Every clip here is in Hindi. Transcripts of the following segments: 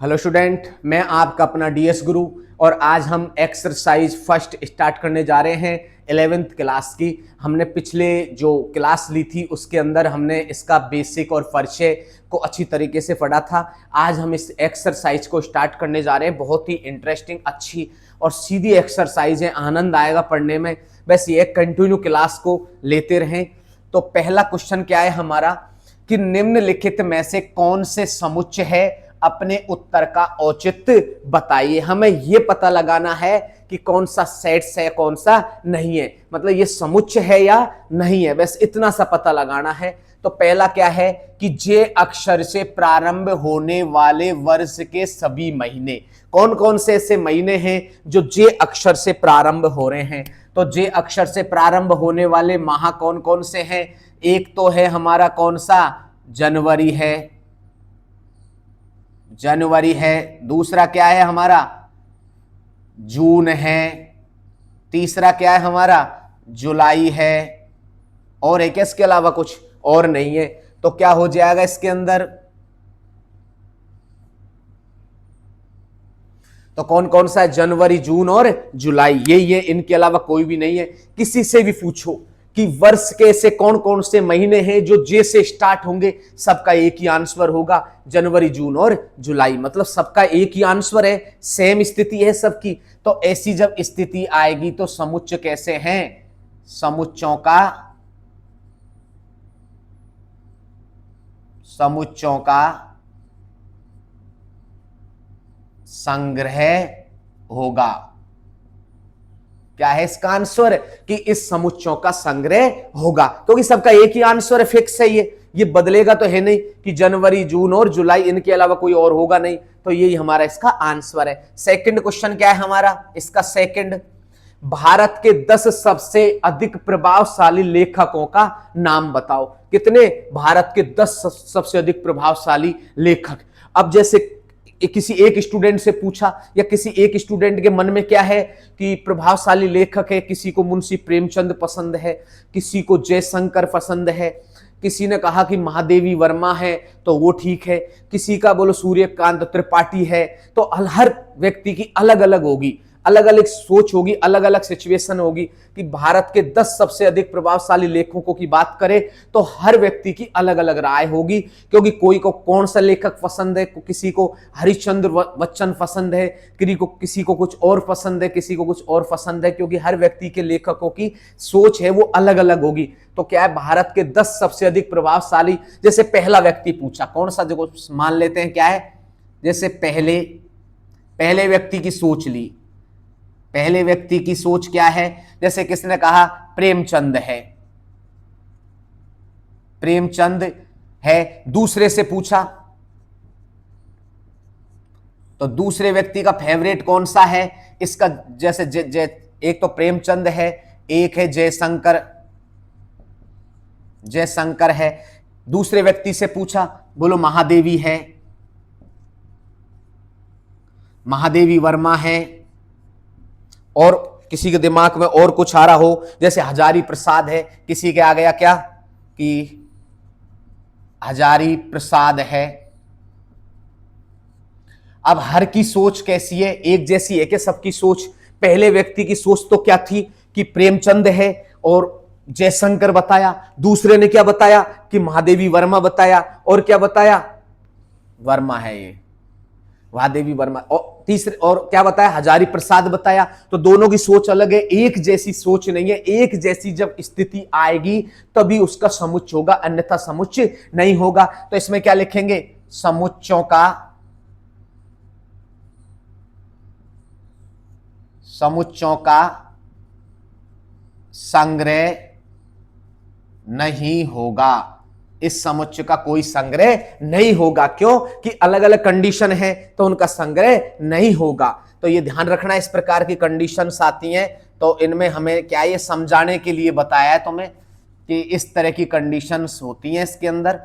हेलो स्टूडेंट, मैं आपका अपना डीएस गुरु और आज हम एक्सरसाइज फर्स्ट स्टार्ट करने जा रहे हैं 11th क्लास की। हमने पिछले जो क्लास ली थी उसके अंदर हमने इसका बेसिक और परिचय को अच्छी तरीके से पढ़ा था। आज हम इस एक्सरसाइज को स्टार्ट करने जा रहे हैं। बहुत ही इंटरेस्टिंग, अच्छी और सीधी एक्सरसाइज है, आनंद आएगा पढ़ने में। बस ये कंटिन्यू क्लास को लेते रहें। तो पहला क्वेश्चन क्या है हमारा कि निम्नलिखित में से कौन से समुच्चय है, अपने उत्तर का औचित्य बताइए। हमें यह पता लगाना है कि कौन सा सेट्स है कौन सा नहीं है, मतलब ये समुच्चय है या नहीं है, बस इतना सा पता लगाना है। तो पहला क्या है कि जे अक्षर से प्रारंभ होने वाले वर्ष के सभी महीने। कौन कौन से ऐसे महीने हैं जो जे अक्षर से प्रारंभ हो रहे हैं? तो जे अक्षर से प्रारंभ होने वाले माह कौन कौन से हैं? एक तो है हमारा कौन सा, जनवरी है, जनवरी है। दूसरा क्या है हमारा, जून है। तीसरा क्या है हमारा, जुलाई है। और एक इसके अलावा कुछ और नहीं है। तो क्या हो जाएगा इसके अंदर, तो कौन कौन सा है, जनवरी, जून और जुलाई, ये इनके अलावा कोई भी नहीं है। किसी से भी पूछो कि वर्ष के ऐसे कौन कौन से महीने हैं जो जे से स्टार्ट होंगे, सबका एक ही आंसर होगा, जनवरी, जून और जुलाई। मतलब सबका एक ही आंसर है, सेम स्थिति है सबकी। तो ऐसी जब स्थिति आएगी तो समुच्चय कैसे हैं, समुच्चयों का संग्रह होगा। क्या है इसका आंसर कि इस समुच्चयों का संग्रह होगा, क्योंकि सबका एक ही आंसर है, फिक्स है। ये बदलेगा तो है नहीं कि जनवरी, जून और जुलाई, इनके अलावा कोई और होगा नहीं। तो यही हमारा इसका आंसर है। सेकंड क्वेश्चन क्या है हमारा, इसका सेकंड, भारत के 10 सबसे अधिक प्रभावशाली लेखकों का नाम बताओ। कितने, भारत के 10 सबसे अधिक प्रभावशाली लेखक। अब जैसे किसी एक स्टूडेंट से पूछा या किसी एक स्टूडेंट के मन में क्या है कि प्रभावशाली लेखक है, किसी को मुंशी प्रेमचंद पसंद है, किसी को जयशंकर पसंद है, किसी ने कहा कि महादेवी वर्मा है तो वो ठीक है, किसी का बोलो सूर्यकांत त्रिपाठी है। तो हर व्यक्ति की अलग अलग होगी, अलग अलग सोच होगी, अलग अलग सिचुएशन होगी कि भारत के 10 सबसे अधिक प्रभावशाली लेखकों की बात करें तो हर व्यक्ति की अलग अलग राय होगी। क्योंकि कोई को कौन सा लेखक पसंद है, किसी को हरिश्चंद्र बच्चन पसंद है, किसी को कुछ और पसंद है, किसी को कुछ और पसंद है, क्योंकि हर व्यक्ति के लेखकों की सोच है वो अलग अलग होगी। तो क्या है, भारत के 10 सबसे अधिक प्रभावशाली, जैसे पहला व्यक्ति पूछा कौन सा, जो मान लेते हैं क्या है, जैसे पहले व्यक्ति की सोच ली। पहले व्यक्ति की सोच क्या है, जैसे किसने कहा प्रेमचंद है, प्रेमचंद है। दूसरे से पूछा तो दूसरे व्यक्ति का फेवरेट कौन सा है, इसका जैसे एक तो प्रेमचंद है, एक है जयशंकर है। दूसरे व्यक्ति से पूछा, बोलो महादेवी है, महादेवी वर्मा है। और किसी के दिमाग में और कुछ आ रहा हो, जैसे हजारी प्रसाद है, किसी के आ गया क्या कि हजारी प्रसाद है। अब हर की सोच कैसी है, एक जैसी है कि सबकी सोच? पहले व्यक्ति की सोच तो क्या थी कि प्रेमचंद है और जयशंकर बताया, दूसरे ने क्या बताया कि महादेवी वर्मा बताया, और क्या बताया, वर्मा है ये, महादेवी वर्मा। और तीसरे और क्या बताया, हजारी प्रसाद बताया। तो दोनों की सोच अलग है, एक जैसी सोच नहीं है। एक जैसी जब स्थिति आएगी तभी उसका समुच्चय होगा, अन्यथा समुच्चय नहीं होगा। तो इसमें क्या लिखेंगे, समुच्चयों का संग्रह नहीं होगा। इस समुच्चय का कोई संग्रह नहीं होगा। क्यों कि अलग अलग कंडीशन है तो उनका संग्रह नहीं होगा। तो ये ध्यान रखना, इस प्रकार की कंडीशंस आती हैं तो इनमें हमें क्या, ये समझाने के लिए बताया है तुम्हें कि इस तरह की कंडीशंस होती हैं इसके अंदर।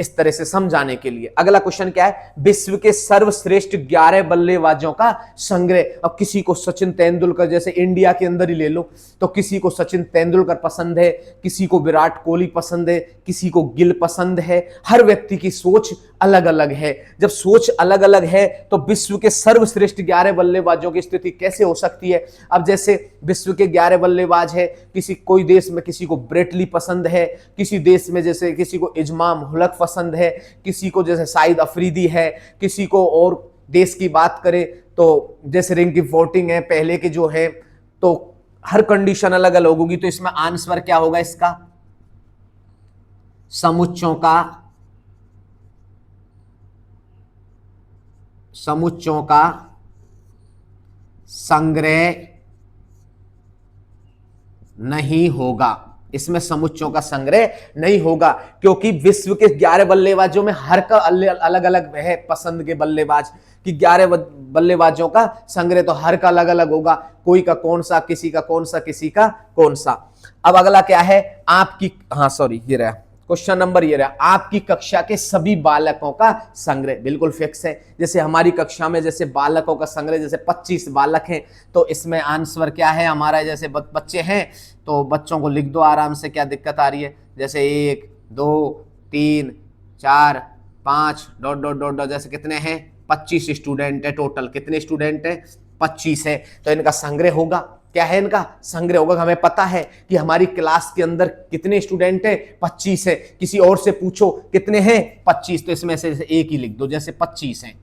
इस तरह से समझाने के लिए। अगला क्वेश्चन क्या है, विश्व के सर्वश्रेष्ठ 11 बल्लेबाजों का संग्रह। अब किसी को सचिन तेंदुलकर, जैसे इंडिया के अंदर ही ले लो तो किसी को सचिन तेंदुलकर पसंद है, किसी को विराट कोहली पसंद है, किसी को गिल पसंद है। हर व्यक्ति की सोच अलग अलग है। जब सोच अलग अलग है तो विश्व के सर्वश्रेष्ठ 11 बल्लेबाजों की स्थिति कैसे हो सकती है। अब जैसे विश्व के 11 बल्लेबाज है, किसी कोई देश में किसी को ब्रेटली पसंद है, किसी देश में जैसे किसी को इजमाम उल-हक पसंद है, किसी को जैसे शाहिद अफरीदी है, किसी को और देश की बात करें तो जैसे रिंकी पोंटिंग है पहले के जो है, तो हर कंडीशन अलग अलग होगी। तो इसमें आंसर क्या होगा इसका, समुच्चों का संग्रह नहीं होगा। इसमें समुच्चों का संग्रह नहीं होगा क्योंकि विश्व के 11 बल्लेबाजों में हर का अलग अलग है पसंद के बल्लेबाज कि 11 बल्लेबाजों का संग्रह तो हर का अलग अलग होगा, कोई का कौन सा, किसी का कौन सा, किसी का कौन सा। अब अगला क्या है, आपकी ये रहा क्वेश्चन नंबर, ये रहा आपकी कक्षा के सभी बालकों का संग्रह। बिल्कुल फिक्स है। जैसे हमारी कक्षा में जैसे बालकों का संग्रह जैसे 25 बालक हैं, तो इसमें आंसर क्या है हमारा, जैसे बच्चे हैं तो बच्चों को लिख दो आराम से, क्या दिक्कत आ रही है। जैसे 1 2 3 4 5 डॉट डॉट डॉट डॉट, जैसे कितने हैं 25 स्टूडेंट है टोटल। कितने स्टूडेंट है 25 है, तो इनका संग्रह होगा। क्या है इनका संग्रह होगा। हमें पता है कि हमारी क्लास के अंदर कितने स्टूडेंट हैं 25 है। किसी और से पूछो कितने हैं 25, तो इसमें से एक ही लिख दो, जैसे 25 हैं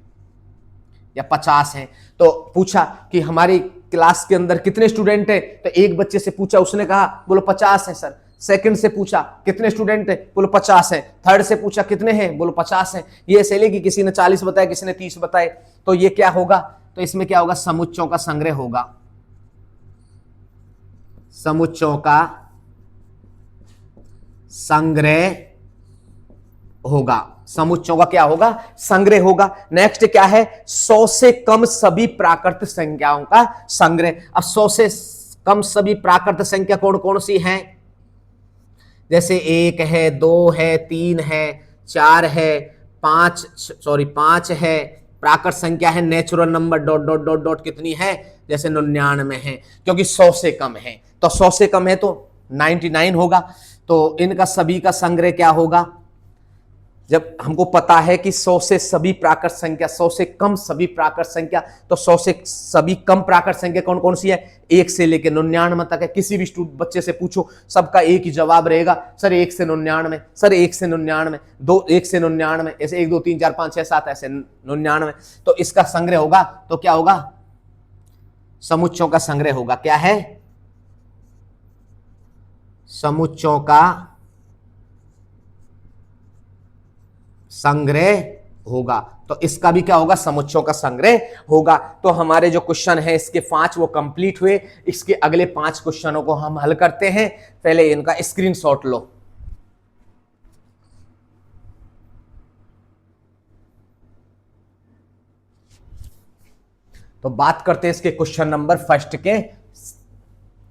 या 50 हैं। तो पूछा कि हमारी क्लास के अंदर कितने स्टूडेंट हैं, तो एक बच्चे से पूछा, उसने कहा बोलो 50 है सर। सेकंड से पूछा कितने स्टूडेंट है, बोलो 50 है। थर्ड से पूछा कितने हैं, बोलो 50 है। ये ऐसे ले कि किसी ने 40 बताया, किसी ने 30 बताए, तो ये क्या होगा, तो इसमें क्या होगा, समुच्चों का संग्रह होगा। समुच्चों का संग्रह होगा। समुच्चयों का क्या होगा, संग्रह होगा। नेक्स्ट क्या है, 100 से कम सभी प्राकृत संख्याओं का संग्रह। अब 100 से कम सभी प्राकृत संख्या कौन कौन सी हैं, जैसे 1 है, 2 है, 3 है, 4 है, 5 है। प्राकृत संख्या है natural number dot dot dot dot कितनी है, जैसे 99 है, क्योंकि 100 से कम है। तो 100 से कम है तो 99 होगा। तो इनका सभी का संग्रह क्या होगा, जब हमको पता है कि 100 से सभी प्राकृत संख्या, 100 से कम सभी प्राकृत संख्या, तो 100 से सभी कम प्राकृत संख्या कौन कौन सी है, 1 से लेकर 99 तक है। किसी भी बच्चे से पूछो, सबका एक ही जवाब रहेगा, सर 1 से 99, सर 1 से 99, 1 से 99, ऐसे 1 2 3 4 5 6 7 ऐसे 99। तो इसका संग्रह होगा, तो क्या होगा, समुच्चयों का संग्रह होगा। क्या है, समुच्चयों का संग्रह होगा। तो इसका भी क्या होगा, समुच्चयों का संग्रह होगा। तो हमारे जो क्वेश्चन है इसके 5 वो कंप्लीट हुए। इसके अगले 5 क्वेश्चनों को हम हल करते हैं। पहले इनका स्क्रीनशॉट लो। तो बात करते हैं इसके क्वेश्चन नंबर फर्स्ट के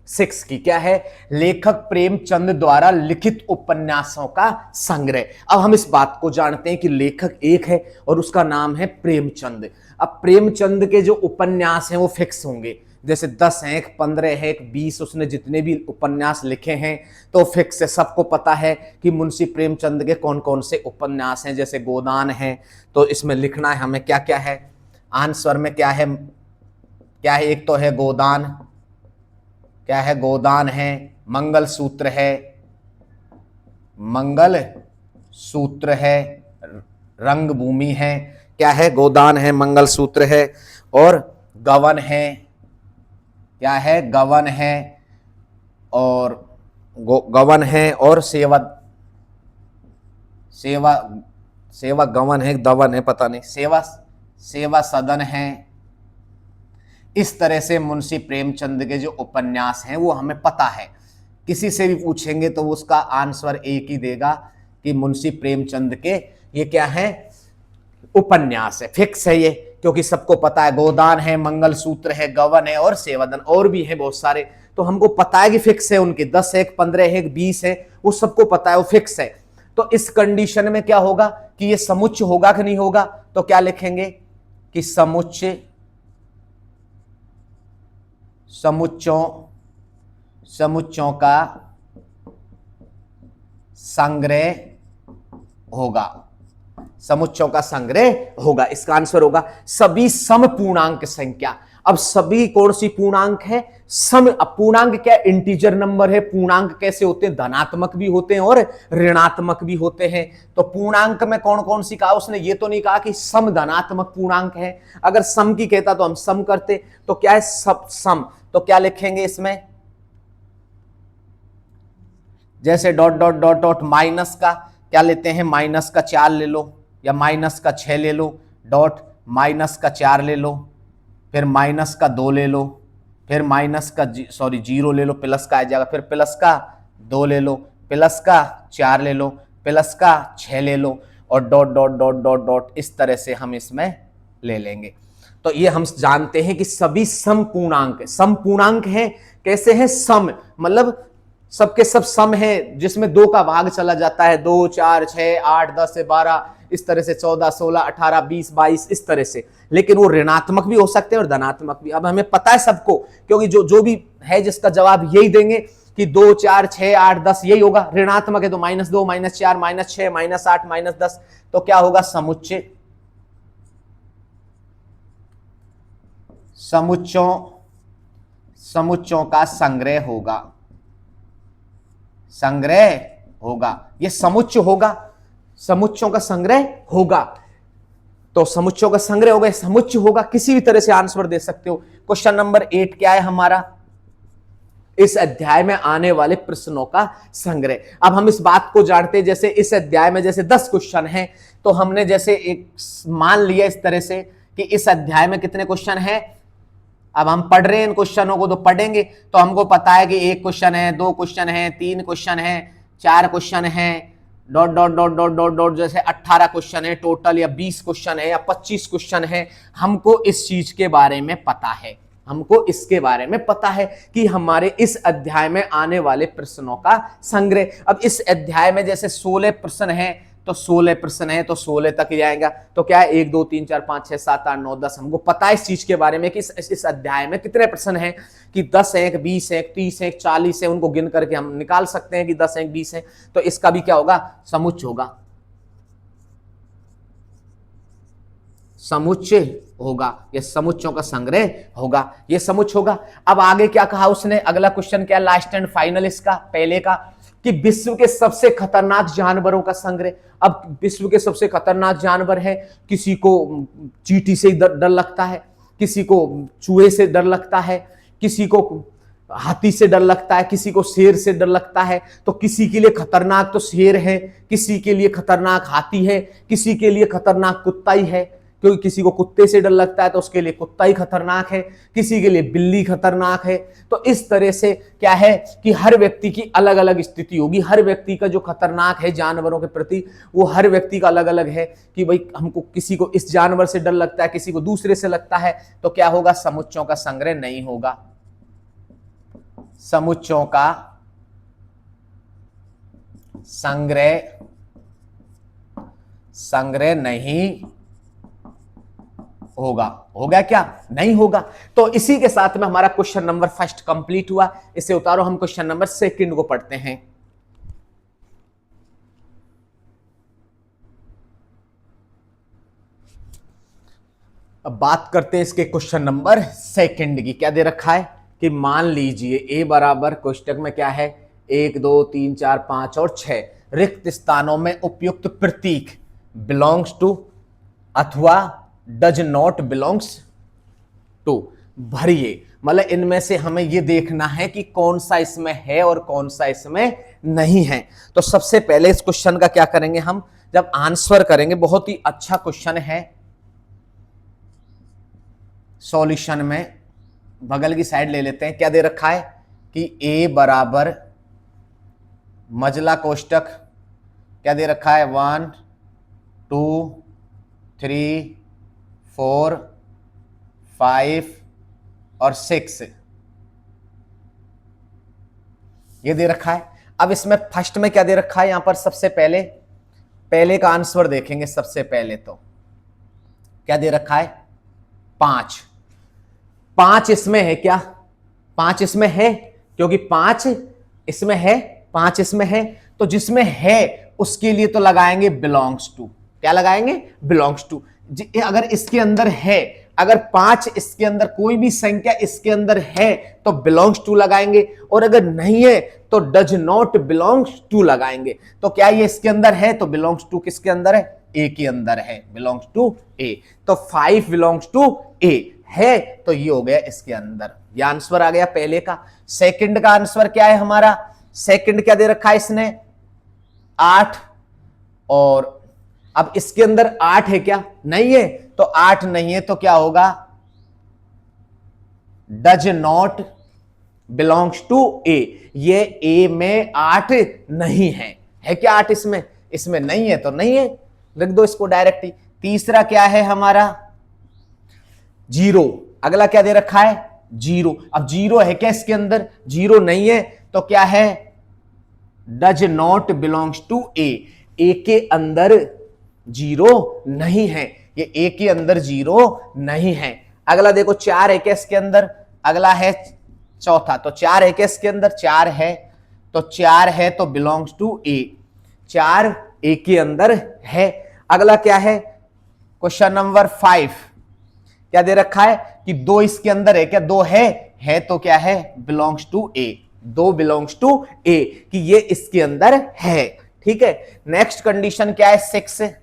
6 की। क्या है, लेखक प्रेमचंद द्वारा लिखित उपन्यासों का संग्रह। अब हम इस बात को जानते हैं कि लेखक एक है और उसका नाम है प्रेमचंद। अब प्रेमचंद के जो उपन्यास हैं वो फिक्स होंगे, जैसे 10 हैं, 15 है, 20, उसने जितने भी उपन्यास लिखे हैं तो फिक्स है। सबको पता है कि मुंशी प्रेमचंद के कौन कौन से उपन्यास हैं, जैसे गोदान है, तो इसमें लिखना है हमें क्या क्या है, आंसर में क्या है, एक तो है गोदान, क्या है, गोदान है, मंगल सूत्र है, रंगभूमि है, क्या है, गोदान है, मंगल सूत्र है, और गवन है, क्या है, गवन है, और गवन है, और सेवा गवन है, दवन है, पता नहीं, सेवा सदन है। इस तरह से मुंशी प्रेमचंद के जो उपन्यास हैं वो हमें पता है। किसी से भी पूछेंगे तो उसका आंसर एक ही देगा कि मुंशी प्रेमचंद के ये क्या है, उपन्यास है, फिक्स है ये, क्योंकि सबको पता है गोदान है, मंगल सूत्र है, गवन है और सेवादन, और भी है बहुत सारे, तो हमको पता है कि फिक्स है उनके 10 है, 15 है, 20 है, वो सबको पता है, वो फिक्स है। तो इस कंडीशन में क्या होगा कि ये समुच्चय होगा कि नहीं होगा, तो क्या लिखेंगे कि समुच्चयों का संग्रह होगा, समुच्चयों का संग्रह होगा। इसका आंसर होगा सभी समपूर्णांक संख्या। अब सभी कौन सी पूर्णांक है, सम। पूर्णांक क्या, इंटीजर नंबर है। पूर्णांक कैसे होते हैं, धनात्मक भी होते हैं और ऋणात्मक भी होते हैं। तो पूर्णांक में कौन कौन सी कहा उसने, ये तो नहीं कहा कि सम धनात्मक पूर्णांक है। अगर सम की कहता तो हम सम करते, तो क्या है सब सम। तो क्या लिखेंगे इसमें, जैसे dot dot dot dot minus का क्या लेते हैं, माइनस का 4 ले लो या माइनस का 6 ले लो, डॉट माइनस का 4 ले लो, फिर माइनस का 2 ले लो, फिर माइनस का 0 ले लो, प्लस का आ जाएगा, फिर प्लस का 2 ले लो, प्लस का 4 ले लो, प्लस का 6 ले लो, और dot dot dot dot dot इस तरह से हम इसमें ले लेंगे। तो ये हम जानते हैं कि सभी सम पूर्णांक हैं। कैसे हैं, सम मतलब सबके सब सम है, जिसमें 2 का भाग चला जाता है, 2 4 6 8 10 से 12 इस तरह से, 14 16 18 20 22 इस तरह से। लेकिन वो ऋणात्मक भी हो सकते हैं और धनात्मक भी। अब हमें पता है सबको, क्योंकि जो भी है जिसका जवाब यही देंगे कि 2 4 6 8 10 यही होगा। ऋणात्मक है तो -2 -4 -6 -8 -10। तो क्या होगा, समुच्चयों का संग्रह होगा। ये समुच्चय होगा, समुच्चयों का संग्रह होगा। तो समुच्चयों का संग्रह होगा, समुच्चय होगा। किसी भी तरह से आंसर दे सकते हो। क्वेश्चन नंबर 8 क्या है हमारा, इस अध्याय में आने वाले प्रश्नों का संग्रह। अब हम इस बात को जानते हैं, जैसे इस अध्याय में जैसे 10 क्वेश्चन हैं, तो हमने जैसे एक मान लिया इस तरह से कि इस अध्याय में कितने क्वेश्चन हैं। अब हम पढ़ रहे हैं इन क्वेश्चनों को, तो पढ़ेंगे तो हमको पता है कि 1 क्वेश्चन है, 2 क्वेश्चन है, 3 क्वेश्चन है, 4 क्वेश्चन है, dot dot dot dot dot dot, जैसे 18 क्वेश्चन है टोटल, या 20 क्वेश्चन है, या 25 क्वेश्चन है। हमको इस चीज के बारे में पता है, हमको इसके बारे में पता है कि हमारे इस अध्याय में आने वाले प्रश्नों का संग्रह। अब इस अध्याय में जैसे 16 प्रश्न है, तो 16 प्रश्न है तो 16 तक ही आएगा। तो क्या है, 1 2 3 4 5 6 7 8 9 10। हमको पता है इस चीज के बारे में कि इस अध्याय में कितने प्रश्न हैं, कि 10 है, 20 है, 30 है, 40 है। उनको गिन करके हम निकाल सकते हैं कि 10 है, 20 है। तो इसका भी क्या होगा, समुच्चय होगा, समुच्चय होगा। ये समुच्चयों का संग्रह होगा, ये समुच्चय होगा। अब आगे क्या कहा उसने, अगला क्वेश्चन क्या, लास्ट एंड फाइनल इसका, पहले का, कि विश्व के सबसे खतरनाक जानवरों का संग्रह। अब विश्व के सबसे खतरनाक जानवर है, किसी को चींटी से डर लगता है, किसी को चूहे से डर लगता है, किसी को हाथी से डर लगता है, किसी को शेर से डर लगता है। तो किसी के लिए खतरनाक तो शेर है, किसी के लिए खतरनाक हाथी है, किसी के लिए खतरनाक कुत्ता ही है, क्योंकि किसी को कुत्ते से डर लगता है तो उसके लिए कुत्ता ही खतरनाक है, किसी के लिए बिल्ली खतरनाक है। तो इस तरह से क्या है कि हर व्यक्ति की अलग अलग स्थिति होगी। हर व्यक्ति का जो खतरनाक है जानवरों के प्रति, वो हर व्यक्ति का अलग अलग है कि भाई हमको किसी को इस जानवर से डर लगता है, किसी को दूसरे से लगता है। तो क्या होगा, समुच्चयों का संग्रह नहीं होगा, समुच्चयों का संग्रह नहीं होगा। होगा क्या, नहीं होगा। तो इसी के साथ में हमारा क्वेश्चन नंबर फर्स्ट कंप्लीट हुआ। इसे उतारो, हम क्वेश्चन नंबर सेकंड को पढ़ते हैं। अब बात करते हैं इसके क्वेश्चन नंबर सेकंड की। क्या दे रखा है कि मान लीजिए ए बराबर कोष्टक में क्या है, 1 2 3 4 5 और 6 रिक्त स्थानों में उपयुक्त प्रतीक बिलोंग्स टू अथवा डज नॉट बिलोंग्स टू भरिए। मतलब इनमें से हमें यह देखना है कि कौन सा इसमें है और कौन सा इसमें नहीं है। तो सबसे पहले इस क्वेश्चन का क्या करेंगे, हम जब आंसर करेंगे, बहुत ही अच्छा क्वेश्चन है। सॉल्यूशन में बगल की साइड ले लेते हैं। क्या दे रखा है कि ए बराबर मजला कोष्टक, क्या दे रखा है, 1 2 3 4 5 और 6 ये दे रखा है। अब इसमें फर्स्ट में क्या दे रखा है, यहां पर सबसे पहले पहले का आंसर देखेंगे सबसे पहले। तो क्या दे रखा है? 5। 5 इसमें है क्या? 5 इसमें है, क्योंकि 5 इसमें है, 5 इसमें है, तो जिसमें है उसके लिए तो लगाएंगे बिलोंग्स टू। क्या लगाएंगे? Belongs to. अगर इसके अंदर है, अगर 5 इसके अंदर कोई भी संख्या इसके अंदर है तो बिलोंग्स टू लगाएंगे, और अगर नहीं है तो डज नॉट बिलोंग्स टू लगाएंगे। तो क्या ये इसके अंदर है? तो बिलोंग्स टू किसके अंदर है? ए के अंदर है, बिलोंग्स टू ए। तो 5 बिलोंग्स टू ए है, तो ये हो गया इसके अंदर। ये आंसर आ गया पहले का। सेकंड का आंसर क्या है हमारा? सेकंड क्या दे रखा है इसने? 8। और अब इसके अंदर 8 है क्या? नहीं है, तो 8 नहीं है तो क्या होगा? डज नॉट बिलोंग्स टू ए। ये ए में 8 नहीं है क्या 8 इसमें? इसमें नहीं है तो नहीं है, लिख दो इसको डायरेक्ट ही। तीसरा क्या है हमारा? 0। अगला क्या दे रखा है? 0। अब 0 है क्या इसके अंदर? 0 नहीं है तो क्या है? डज नॉट बिलोंग्स टू ए। ए के अंदर 0 नहीं है, ये ए के अंदर 0 नहीं है। अगला देखो 4 है क्या इसके अंदर? अगला है चौथा, तो 4 है क्या इसके अंदर? 4 है, तो 4 है तो बिलोंग्स टू ए। 4 ए के अंदर है। अगला क्या है? क्वेश्चन नंबर 5 क्या दे रखा है कि 2 इसके अंदर है क्या? 2 है तो क्या है? Belongs to A. 2 belongs to A, कि ये इसके अंदर है। ठीक है, नेक्स्ट कंडीशन क्या है? 6।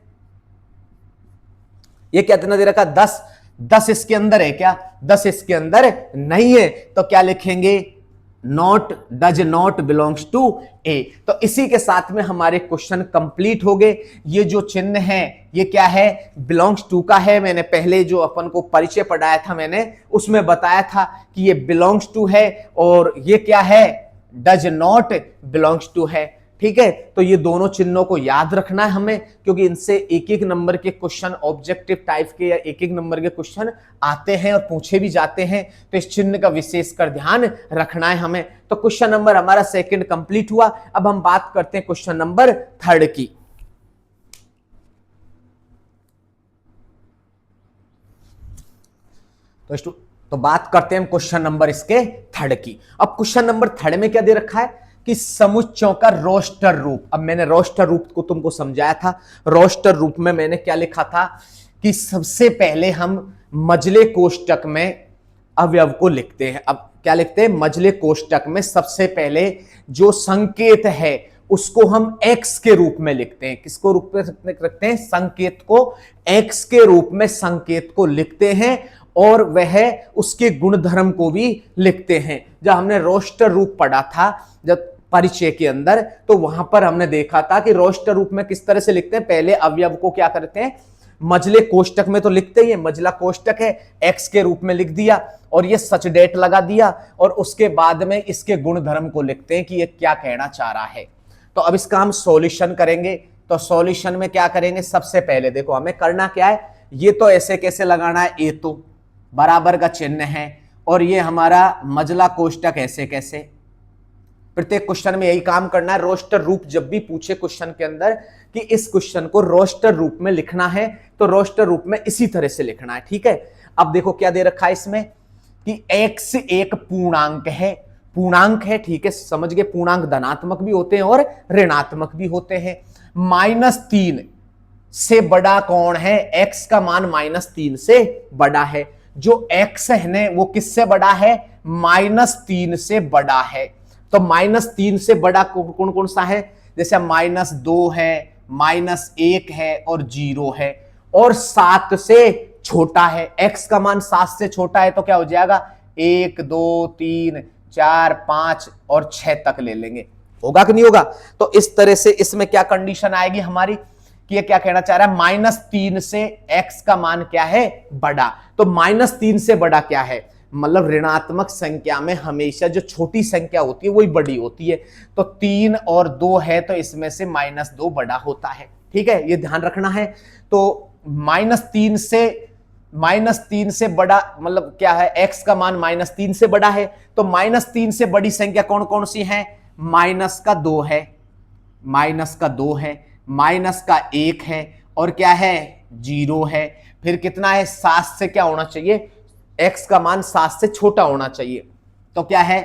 ये कितना दे रखा? 10। 10 इसके अंदर है क्या? 10 इसके अंदर नहीं है, तो क्या लिखेंगे? Not, does not belongs to A. तो इसी के साथ में हमारे क्वेश्चन कंप्लीट हो गए। ये जो चिन्ह है ये क्या है? बिलोंग्स टू का है। मैंने पहले जो अपन को परिचय पढ़ाया था, मैंने उसमें बताया था कि ये बिलोंग्स टू है, और ये क्या है? डज नॉट बिलोंग्स टू है। ठीक है, तो ये दोनों चिन्हों को याद रखना है हमें, क्योंकि इनसे एक एक नंबर के क्वेश्चन, ऑब्जेक्टिव टाइप के या एक एक नंबर के क्वेश्चन आते हैं और पूछे भी जाते हैं। तो इस चिन्ह का विशेषकर ध्यान रखना है हमें। तो क्वेश्चन नंबर हमारा सेकंड कंप्लीट हुआ। अब हम बात करते हैं क्वेश्चन नंबर थर्ड की। तो बात करते हैं क्वेश्चन नंबर इसके थर्ड की। अब क्वेश्चन नंबर थर्ड में क्या दे रखा है कि समुच्चयों का रोस्टर रूप। अब मैंने रोस्टर रूप को तुमको समझाया था। रोस्टर रूप में मैंने क्या लिखा था कि सबसे पहले हम मजले कोष्टक में अवयव को लिखते हैं। अब क्या लिखते हैं? मजले कोष्टक में सबसे पहले जो संकेत है उसको हम x के रूप में लिखते हैं। किसको रूप में रखते हैं? संकेत को x के रूप में संकेत को लिखते हैं, और वह उसके गुणधर्म को भी लिखते हैं। जब हमने रोस्टर रूप पढ़ा था जब परिचय के अंदर, तो वहां पर हमने देखा था कि रोस्टर रूप में किस तरह से लिखते हैं। पहले अवयव को क्या करते हैं? मजले कोष्टक में तो लिखते ही है, मजला कोष्टक है, x के रूप में लिख दिया और ये सच डेट लगा दिया, और उसके बाद में इसके गुणधर्म को लिखते हैं कि ये क्या कहना चाह रहा है। तो अब इसका हम सॉल्यूशन करेंगे। तो सॉल्यूशन में क्या करेंगे? सबसे पहले देखो हमें करना क्या है, ये तो ऐसे कैसे लगाना है, ए तो बराबर का चिन्ह है, और ये हमारा मजला कोष्टक ऐसे कैसे। प्रत्येक क्वेश्चन में यही काम करना है। रोस्टर रूप जब भी पूछे क्वेश्चन के अंदर कि इस क्वेश्चन को रोस्टर रूप में लिखना है, तो रोस्टर रूप में इसी तरह से लिखना है। ठीक है, अब देखो क्या दे रखा है इसमें कि x एक पूर्णांक है। पूर्णांक है, ठीक है, समझ गए। पूर्णांक धनात्मक भी होते हैं और ऋणात्मक भी होते हैं। -3 से बड़ा कौन है? x का मान -3 से बड़ा है। जो x है वो किससे बड़ा है? -3 से बड़ा है। तो -3 से बड़ा कौन कौन सा है? जैसे -2 है, -1 है और 0 है, और 7 से छोटा है। x का मान 7 से छोटा है तो क्या हो जाएगा? 1 2 3 4 5 और 6 तक ले लेंगे। होगा कि नहीं होगा? तो इस तरह से इसमें क्या कंडीशन आएगी हमारी कि ये क्या कहना चाह रहा है? -3 से x का मान क्या है? बड़ा। तो -3 से बड़ा क्या है? मतलब ऋणात्मक संख्या में हमेशा जो छोटी संख्या होती है वही बड़ी होती है। तो 3 और 2 है तो इसमें से -2 बड़ा होता है। ठीक है, ये ध्यान रखना है। तो -3 से बड़ा मतलब क्या है? x का मान -3 से बड़ा है। तो -3 से बड़ी संख्या कौन कौन सी है? -2 है, -2 है, माइनस का 1 है और क्या है 0 है। फिर कितना है 7 से क्या होना चाहिए, x का मान 7 से छोटा होना चाहिए। तो क्या है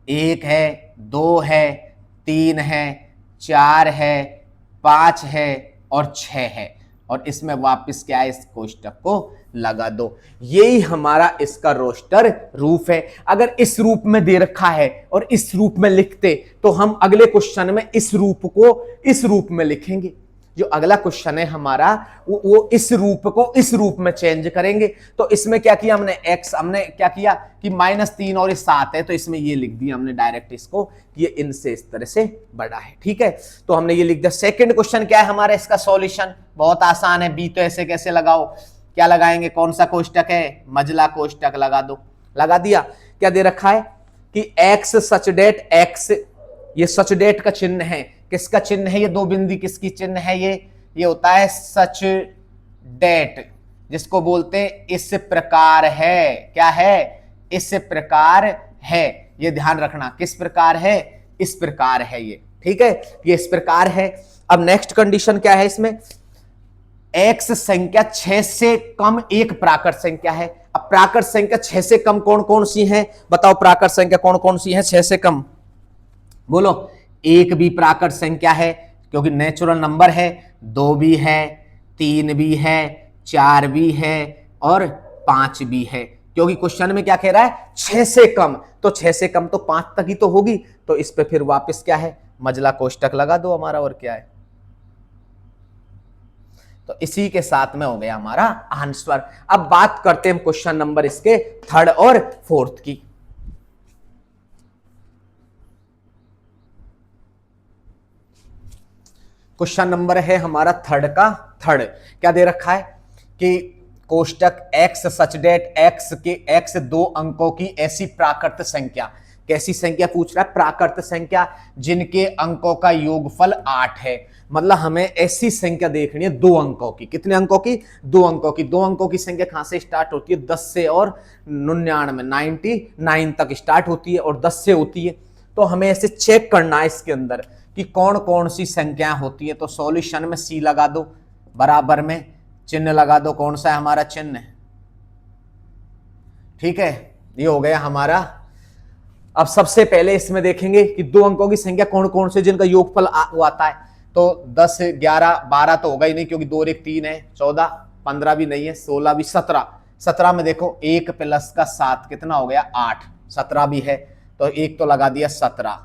1 है, 2 है, 3 है, 4 है, 5 है और 6 है। और इसमें वापस क्या है, इस कोष्टक को लगा दो। यही हमारा इसका रोस्टर रूप है। अगर इस रूप में दे रखा है और इस रूप में लिखते तो हम अगले क्वेश्चन में इस रूप को इस रूप में लिखेंगे। जो अगला क्वेश्चन है हमारा वो इस रूप को इस रूप में चेंज करेंगे। तो इसमें क्या किया हमने, x हमने क्या किया कि -3 और 7 है, तो इसमें ये लिख दिया हमने डायरेक्ट इसको कि ये इनसे इस तरह से बड़ा है। ठीक है, तो हमने ये लिख दिया। सेकंड क्वेश्चन क्या है हमारा, इसका सॉल्यूशन बहुत आसान है। बी तो ऐसे कैसे लगाओ, क्या लगाएंगे, कौन सा कोष्टक है, मजला कोष्टक लगा दो। लगा दिया। क्या दे रखा है कि x सच डेट x, ये सच डेट का चिन्ह है। किसका चिन्ह है, ये दो बिंदी किसकी चिन्ह है, ये होता है सच डेट, जिसको बोलते हैं इस प्रकार है। क्या है, इस प्रकार है। ये ध्यान रखना, किस प्रकार है, इस प्रकार है ये। ठीक है, ये इस प्रकार है। अब नेक्स्ट कंडीशन क्या है इसमें, x संख्या 6 से कम एक प्राकृत संख्या है। अब प्राकृत संख्या 6 से कम कौन कौन सी है, बताओ प्राकृत संख्या कौन कौन सी है 6 से कम, बोलो। 1 भी प्राकृत संख्या है क्योंकि नेचुरल नंबर है, 2 भी है, 3 भी है, 4 भी है और 5 भी है। क्योंकि क्वेश्चन में क्या कह रहा है 6 से कम, तो 6 से कम तो 5 तक ही तो होगी। तो इस पे फिर वापस क्या है, मजला कोष्टक लगा दो हमारा, और क्या है। तो इसी के साथ में हो गया हमारा आंसर। अब बात करते हैं क्वेश्चन नंबर इसके 3rd और 4th की। क्वेश्चन नंबर है हमारा 3rd का 3rd। क्या दे रखा है कि कोष्टक x सच डेट x के x 2 अंकों की ऐसी प्राकृत संख्या, कैसी संख्या पूछ रहा है, प्राकृत संख्या जिनके अंकों का योगफल 8 है। मतलब हमें ऐसी संख्या देखनी है 2 अंकों की। कितने अंकों की, 2 अंकों की। 2 अंकों की संख्या कहां से स्टार्ट होती है, 10 से और 99 तक स्टार्ट होती है और 10 से होती है। तो हमें ऐसे चेक करना है इसके अंदर कि कौन कौन सी संख्याएं होती है। तो सॉल्यूशन में सी लगा दो, बराबर में चिन्ह लगा दो, कौन सा है हमारा चिन्ह। ठीक है, ये हो गया हमारा। अब सबसे पहले इसमें देखेंगे कि 2 अंकों की संख्या कौन कौन से जिनका योगफल आता है। तो 10, 11, 12 तो होगा ही नहीं क्योंकि 2 और 1 3 है, 14, 15 भी नहीं है, 16 भी, 17। 17 में देखो 1 + का 7 कितना हो गया 8, 17 भी है तो 1 तो लगा दिया 17।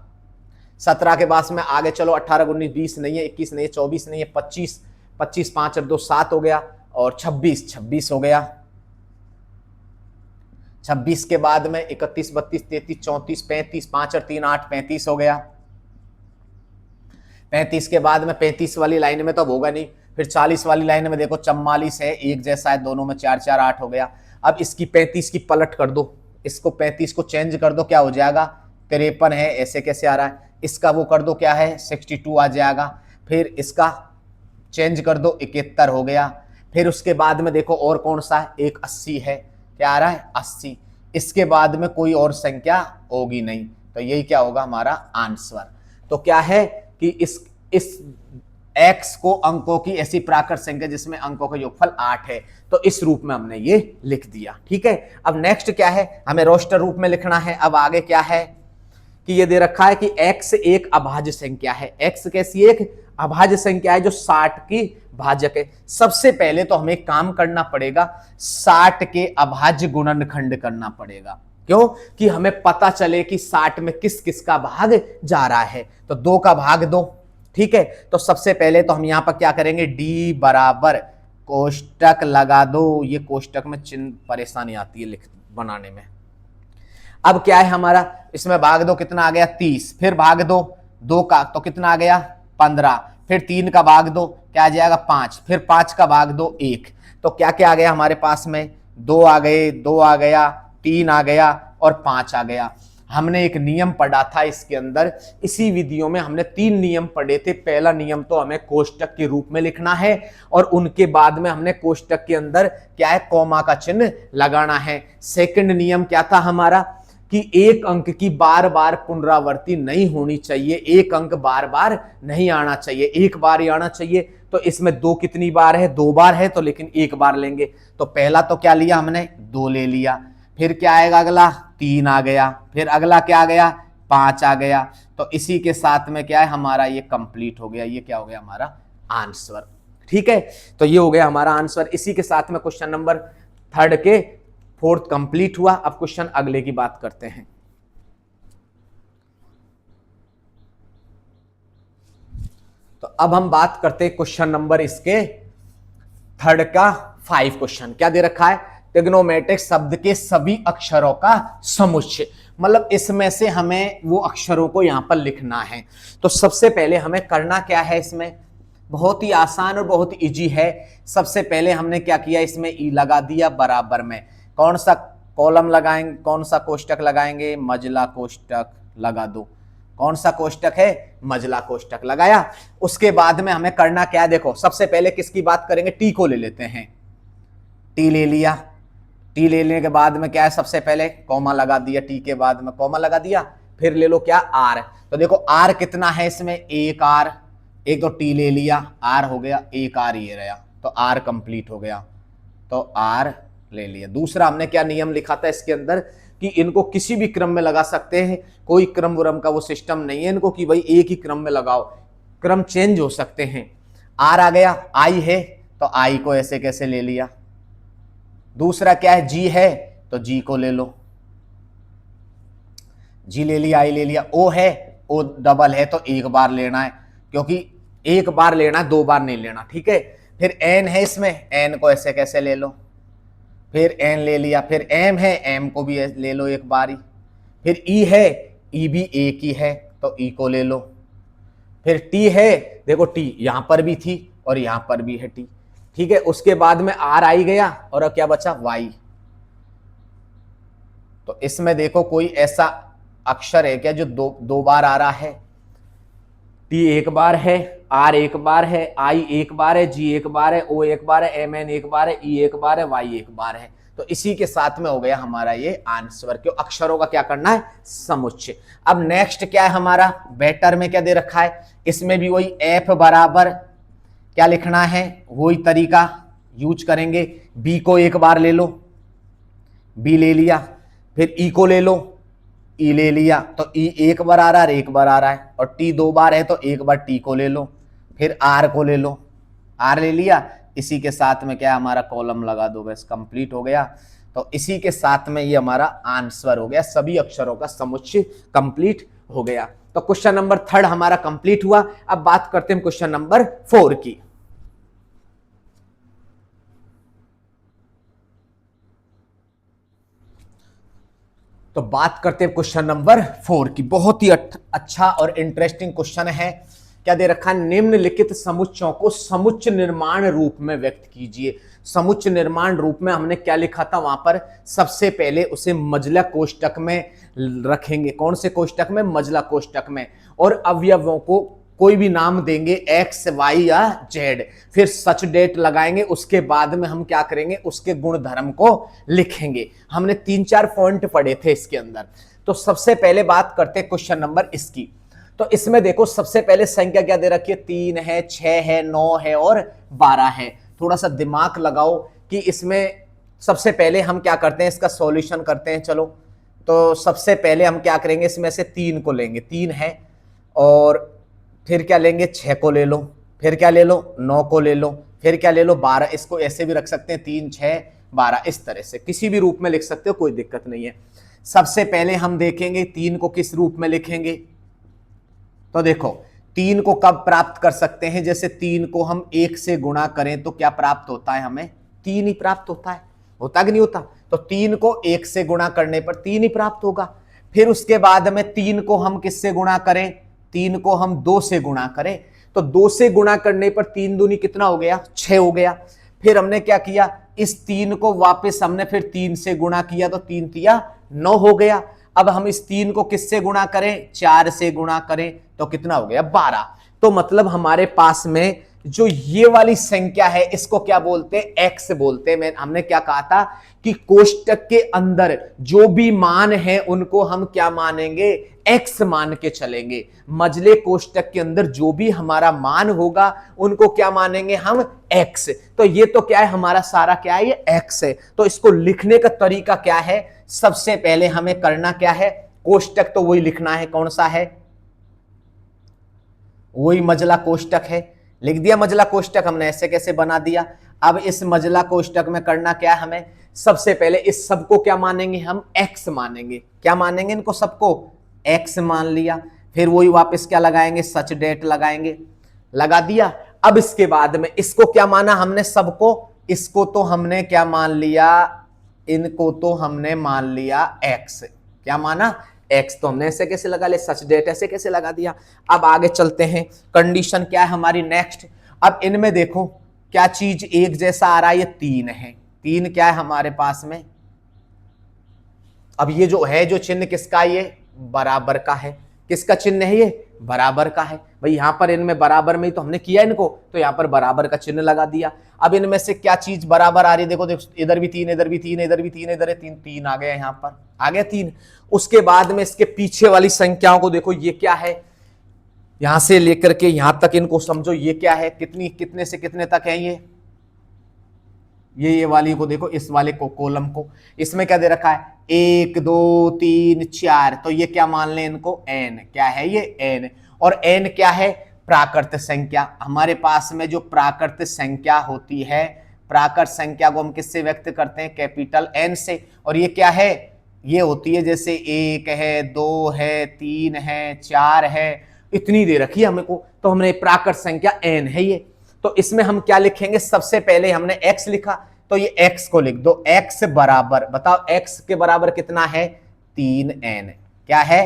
17 के बाद में आगे चलो 18, 19, 20 नहीं है, 21 नहीं है, 24 नहीं है, 25, 25, 5 और 2 7 हो गया और 26, 26 हो गया। 26 के बाद में 31, 32, 33, 34, 35, 5 और 3 8, 35 हो गया। 35 के बाद में 35 वाली लाइन में तो अब होगा नहीं। फिर 40 वाली लाइन में देखो 44 है, एक जैसा है, दोनों में 4 4 8 हो गया। अब इसकी 35 की पलट कर दो, इसको 35 को चेंज कर दो, क्या हो जाएगा 53 है, ऐसे कैसे आ रहा है। इसका वो कर दो, क्या है 62 आ जाएगा। फिर इसका चेंज कर दो, 71 हो गया। फिर उसके बाद में देखो और कौन सा है, एक 80 है, क्या आ रहा है 80। इसके बाद में कोई और संख्या होगी नहीं, तो यही क्या होगा हमारा आंसर। तो क्या है कि इस x को अंकों की ऐसी प्राकृत संख्या जिसमें अंकों का योगफल 8 है, तो इस रूप में हमने ये लिख दिया। ठीक है, अब नेक्स्ट क्या है, हमें रोस्टर रूप में लिखना है। अब आगे क्या है कि ये दे रखा है कि x एक अभाज्य संख्या है। x कैसी एक अभाज्य संख्या है जो 60 की भाजक है। सबसे पहले तो हमें काम करना पड़ेगा, 60 के अभाज्य गुणनखंड करना पड़ेगा। क्यों कि हमें पता चले कि 60 में किस किस का भाग जा रहा है। तो 2 का भाग 2। ठीक है, तो सबसे पहले तो हम यहां पर क्या करेंगे, d बराबर कोष्टक लगा दो। ये कोष्टक में चिन्ह परेशानी आती है लिख बनाने में। अब क्या है हमारा, इसमें भाग दो कितना आ गया 30, फिर भाग दो 2 का तो कितना आ गया 15, फिर 3 का भाग दो क्या आ जाएगा 5, फिर 5 का भाग दो 1। तो क्या क्या आ गया हमारे पास में, 2 आ गए, 2 आ गया, 3 आ गया और 5 आ गया। हमने एक नियम पढ़ा था इसके अंदर, इसी वीडियो में हमने 3 नियम पढ़े थे। पहला नियम तो हमें कोष्टक के रूप में लिखना है और उनके बाद में हमने कोष्टक के अंदर क्या है कॉमा का चिन्ह लगाना है। सेकंड नियम क्या था हमारा कि एक अंक की बार बार पुनरावृत्ति नहीं होनी चाहिए, एक अंक बार बार नहीं आना चाहिए, एक बार ही आना चाहिए। तो इसमें दो कितनी बार है, दो बार है, तो लेकिन एक बार लेंगे। तो पहला तो क्या लिया हमने, दो ले लिया, फिर क्या आएगा अगला, तीन आ गया, फिर अगला क्या आ गया, पांच आ गया। तो इसी के साथ में क्या है हमारा ये कंप्लीट हो गया, ये क्या हो गया हमारा आंसर। ठीक है, तो ये हो गया हमारा आंसर। इसी के साथ में क्वेश्चन नंबर थर्ड के फोर्थ कंप्लीट हुआ। अब क्वेश्चन अगले की बात करते हैं। तो अब हम बात करते हैं क्वेश्चन नंबर इसके थर्ड का 5 क्वेश्चन। क्या दे रखा है, ट्रिग्नोमेट्रिक शब्द के सभी अक्षरों का समुच्चय। मतलब इसमें से हमें वो अक्षरों को यहां पर लिखना है। तो सबसे पहले हमें करना क्या है, इसमें बहुत ही आसान और बहुत इजी है। सबसे पहले हमने क्या किया, इसमें ई लगा दिया बराबर में, कौन सा कॉलम लगाएंगे, कौन सा कोष्टक लगाएंगे, मजला कोष्टक लगा दो। कौन सा कोष्टक है, मजला कोष्टक लगाया। उसके बाद में हमें करना क्या है, देखो सबसे पहले किसकी बात करेंगे, टी को ले लेते हैं। टी ले लिया, टी लेने के बाद में क्या है, सबसे पहले कॉमा लगा दिया, टी के बाद में कॉमा लगा दिया, फिर ले लो क्या, आर। तो देखो आर कितना है इसमें, एक आर, एक तो टी ले लिया, आर हो गया, एक आर ये रहा, तो आर कंप्लीट हो गया, तो आर ले लिया। दूसरा हमने क्या नियम लिखा था इसके अंदर कि इनको किसी भी क्रम में लगा सकते हैं, कोई क्रम वरम का वो सिस्टम नहीं है इनको कि भाई एक ही क्रम में लगाओ, क्रम चेंज हो सकते हैं। आर आ गया, आई है तो आई को ऐसे कैसे ले लिया। दूसरा क्या है, जी है तो जी को ले लो, जी ले लिया, आई ले लिया। ओ है, ओ डबल है तो एक बार लेना है, क्योंकि एक बार लेना, दो बार नहीं लेना। ठीक है, फिर एन है इसमें, एन को ऐसे कैसे ले लो, फिर एन ले लिया। फिर एम है, एम को भी ले लो एक बारी। फिर ई है, ई भी एक ही है तो ई को ले लो। फिर टी है, देखो टी यहां पर भी थी और यहां पर भी है टी। ठीक है, उसके बाद में आर आई गया और अब क्या बचा, वाई। तो इसमें देखो कोई ऐसा अक्षर है क्या जो दो बार आ रहा है, टी एक बार है, आर एक बार है, आई एक बार है, जी एक बार है, ओ एक बार है, एम एन एक बार है, ई एक बार है, वाई एक बार है। तो इसी के साथ में हो गया हमारा ये आंसर, क्यों अक्षरों का क्या करना है, समुच्चय। अब नेक्स्ट क्या है हमारा, बेटर में क्या दे रखा है, इसमें भी वही एफ बराबर क्या लिखना है, वही तरीका यूज करेंगे। बी को एक बार ले लो, बी ले लिया, फिर ई को ले लो, ई ले लिया, तो ई एक बार आ रहा है, एक बार आ रहा है, और टी दो बार है तो एक बार टी को ले लो, फिर आर को ले लो, आर ले लिया। इसी के साथ में क्या हमारा कॉलम लगा दो, बस कंप्लीट हो गया। तो इसी के साथ में ये हमारा आंसर हो गया, सभी अक्षरों का समुच्चय कंप्लीट हो गया। तो क्वेश्चन नंबर थर्ड हमारा कंप्लीट हुआ। अब बात करते हैं क्वेश्चन नंबर 4 की। तो बात करते हैं क्वेश्चन नंबर 4 की। बहुत ही अच्छा और इंटरेस्टिंग क्वेश्चन है। क्या दे रखा है, निम्नलिखित समुच्चयों को समुच्चय निर्माण रूप में व्यक्त कीजिए। समुच्चय निर्माण रूप में हमने क्या लिखा था वहां पर, सबसे पहले उसे मजला कोष्टक में रखेंगे। कौन से कोष्टक में, मजला कोष्टक में। और अवयवों को कोई भी नाम देंगे, एक्स वाई या जेड, फिर सच डेट लगाएंगे। उसके बाद में हम क्या करेंगे, उसके गुण धर्म को लिखेंगे। हमने 3-4 पॉइंट पढ़े थे इसके अंदर। तो सबसे पहले बात करते हैं क्वेश्चन नंबर इसकी। तो इसमें देखो सबसे पहले संख्या क्या दे रखी है, 3 है, 6 है, 9 है और 12 है। थोड़ा सा दिमाग लगाओ कि इसमें सबसे पहले हम क्या करते हैं, इसका सॉल्यूशन करते हैं। चलो, तो सबसे पहले हम क्या करेंगे, इसमें से 3 को लेंगे, 3 है, और फिर क्या लेंगे, 6 को ले लो, फिर क्या ले लो, 9 को ले लो, फिर क्या ले लो, 12। इसको ऐसे भी रख सकते हैं, 3, 6, 12, इस तरह से किसी भी रूप में लिख सकते हो, कोई दिक्कत नहीं है। सबसे पहले हम देखेंगे 3 को किस रूप में लिखेंगे। तो देखो 3 को कब प्राप्त कर सकते हैं, जैसे 3 को हम 1 से गुणा करें तो क्या प्राप्त होता है, हमें 3 ही प्राप्त होता है, होता कि नहीं होता। तो 3 को 1 से गुणा करने पर 3 ही प्राप्त होगा। फिर उसके बाद में 3 को हम किससे गुणा करें, 3 को हम 2 से गुणा करें, तो 2 से गुणा करने पर 3 दूनी कितना हो गया, 6 हो गया। फिर हमने क्या किया, इस 3 को वापस हमने फिर 3 से गुणा किया, तो 3 तिया 9 हो गया। अब हम इस 3 को किससे गुणा करें, 4 से गुणा करें, तो कितना हो गया, 12। तो मतलब हमारे पास में जो ये वाली संख्या है इसको क्या बोलते हैं, एक्स बोलते हैं। हमने क्या कहा था कि कोष्टक के अंदर जो भी मान है उनको हम क्या मानेंगे, एक्स मान के चलेंगे। मजले कोष्टक के अंदर जो भी हमारा मान होगा उनको क्या मानेंगे हम, एक्स। तो ये तो क्या है, हमारा सारा क्या है, ये एक्स है। तो इसको लिखने का तरीका क्या है, सबसे पहले हमें करना क्या है, कोष्टक तो वही लिखना है, कौन सा है, वही मजला कोष्टक है। लिख दिया मजला कोष्टक हमने, ऐसे कैसे बना दिया। अब इस मजला कोष्टक में करना क्या है हमें, सबसे पहले इस सबको क्या मानेंगे हम, एक्स मानेंगे। क्या मानेंगे, इनको सबको एक्स मान लिया। फिर वही वापस क्या लगाएंगे, सच डेट लगाएंगे, लगा दिया। अब इसके बाद में इसको क्या माना हमने, सबको, इसको तो हमने क्या मान लिया, इनको तो हमने मान लिया एक्स। क्या माना, एक्स। तो हमने ऐसे कैसे लगा ले, सच डेट ऐसे कैसे लगा दिया। अब आगे चलते हैं, कंडीशन क्या है हमारी नेक्स्ट। अब इनमें देखो क्या चीज एक जैसा आ रहा है, ये 3 है। 3 क्या है हमारे पास में, अब ये जो है, जो चिन्ह किसका, ये बराबर का है। किसका चिन्ह है, ये बराबर का है। भाई यहां पर इनमें बराबर में ही तो हमने किया इनको, तो यहां पर बराबर का चिन्ह लगा दिया। अब इनमें से क्या चीज बराबर आ रही है, देखो देखो, इधर भी 3, इधर भी 3, इधर भी 3, इधर 3, 3 आ गया, यहां पर आ गया 3। उसके बाद में इसके पीछे वाली संख्याओं को देखो, ये क्या है, यहां से लेकर के यहां तक इनको समझो, ये क्या है, कितनी, कितने से कितने तक है ये वाली को देखो, इस वाले को, कॉलम को, इसमें क्या दे रखा है, 1 2 3 4। तो ये क्या मान लें इनको, एन। क्या है ये, एन। और एन क्या है, प्राकृत संख्या। हमारे पास में जो प्राकृत संख्या होती है, प्राकृत संख्या को हम किससे व्यक्त करते हैं, कैपिटल एन से। और ये क्या है, ये होती है जैसे 1 है, 2 है, 3 है, 4 है, इतनी दे रखी है हमको, तो हमने प्राकृत संख्या एन है ये। तो इसमें हम क्या लिखेंगे, सबसे पहले हमने एक्स लिखा, तो ये एक्स को लिख दो, एक्स बराबर, बताओ एक्स के बराबर कितना है, 3n। क्या है,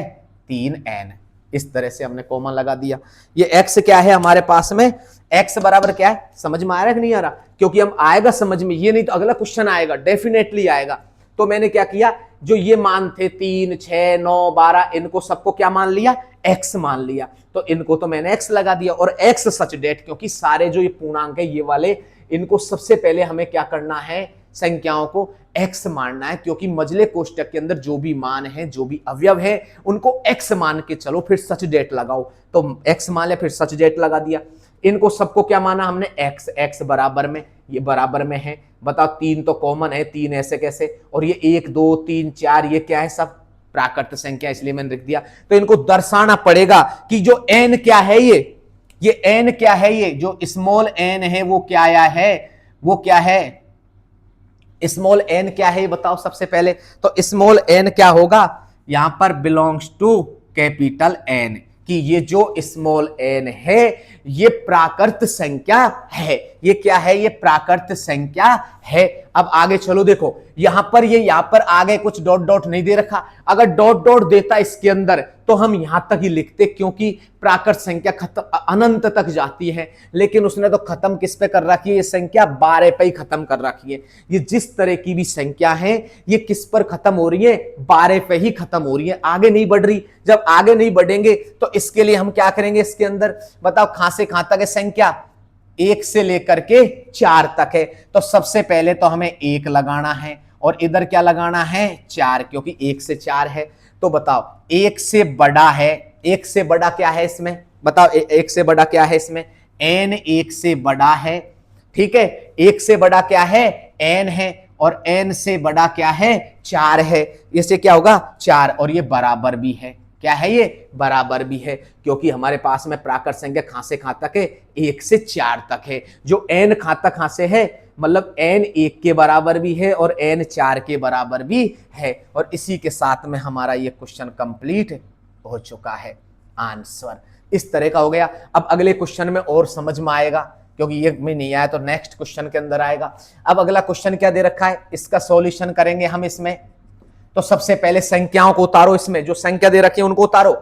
3n। इस तरह से हमने कॉमन लगा दिया। ये एक्स क्या है हमारे पास में, एक्स बराबर क्या है, समझ में आ रहा है कि नहीं आ रहा, क्योंकि हम आएगा समझ में, ये नहीं तो अगला क्वेश्चन आएगा, डेफिनेटली आएगा। तो मैंने क्या किया, जो ये मान थे 3 6 9 12, इनको सबको क्या मान लिया, एक्स मान लिया। तो इनको तो मैंने एक्स लगा दिया, और एक्स सच डेट, क्योंकि सारे जो ये पूर्णांक है ये वाले, इनको सबसे पहले हमें क्या करना है, संख्याओं को एक्स मानना है, क्योंकि मजले कोष्टक के अंदर जो भी मान है, जो भी अवयव है, उनको एक्स मान के चलो, फिर सच डेट लगाओ। तो एक्स मान लिया, फिर सच डेट लगा दिया। इनको सबको क्या माना हमने, एक्स। एक्स बराबर में, ये बराबर में है, बताओ 3 तो कॉमन है, 3 ऐसे कैसे, और ये 1 2 3 4 ये क्या है, सब प्राकृत संख्या, इसलिए मैंने लिख दिया। तो इनको दर्शाना पड़ेगा कि जो एन क्या है, ये एन क्या है, ये जो स्मॉल एन है वो क्या आया है, वो क्या है, स्मॉल एन क्या है, बताओ सबसे पहले। तो स्मॉल एन क्या होगा, यहां पर बिलोंग्स टू कैपिटल एन, कि ये जो स्मॉल एन है ये प्राकृत संख्या है। ये क्या है, ये प्राकृत संख्या है। अब आगे चलो, देखो यहां पर आगे कुछ डॉट डॉट नहीं दे रखा। अगर डॉट डॉट देता इसके अंदर तो हम यहां तक ही लिखते, क्योंकि प्राकृत संख्या खत्म अनंत तक जाती है, लेकिन उसने तो खत्म किस पे कर रखी है, ये संख्या 12 पे ही खत्म कर रखी है। ये जिस तरह की भी संख्या है ये किस पर खत्म हो रही है, 12 पे ही खत्म हो रही है, आगे नहीं बढ़ रही। जब आगे नहीं बढ़ेंगे तो इसके लिए हम क्या करेंगे, इसके अंदर बताओ कहां से कहां तक है संख्या, 1 से लेकर के 4 तक है। तो सबसे पहले तो हमें 1 लगाना है, और इधर क्या लगाना है, 4, क्योंकि 1 से 4 है। तो बताओ 1 से बड़ा है, 1 से बड़ा क्या है इसमें, बताओ 1 से बड़ा क्या है इसमें, n 1 से बड़ा है, ठीक है। 1 से बड़ा क्या है, n है, और n से बड़ा क्या है, 4 है। इससे क्या होगा, 4, और ये बराबर भी है। क्या है, ये बराबर भी है, क्योंकि हमारे पास में प्राकृत संख्या कहां से कहां तक है, 1 से 4 तक है। जो n कहां से है, मतलब n 1 के बराबर भी है और n 4 के बराबर भी है। और इसी के साथ में हमारा ये क्वेश्चन कंप्लीट हो चुका है, आंसर इस तरह का हो गया। अब अगले क्वेश्चन में और समझ में आएगा, क्योंकि ये में नहीं आया तो नेक्स्ट क्वेश्चन के अंदर आएगा। अब अगला क्वेश्चन क्या दे रखा है, इसका सॉल्यूशन करेंगे हम इसमें। तो सबसे पहले संख्याओं को उतारो, इसमें जो संख्या दे रखी है उनको उतारो,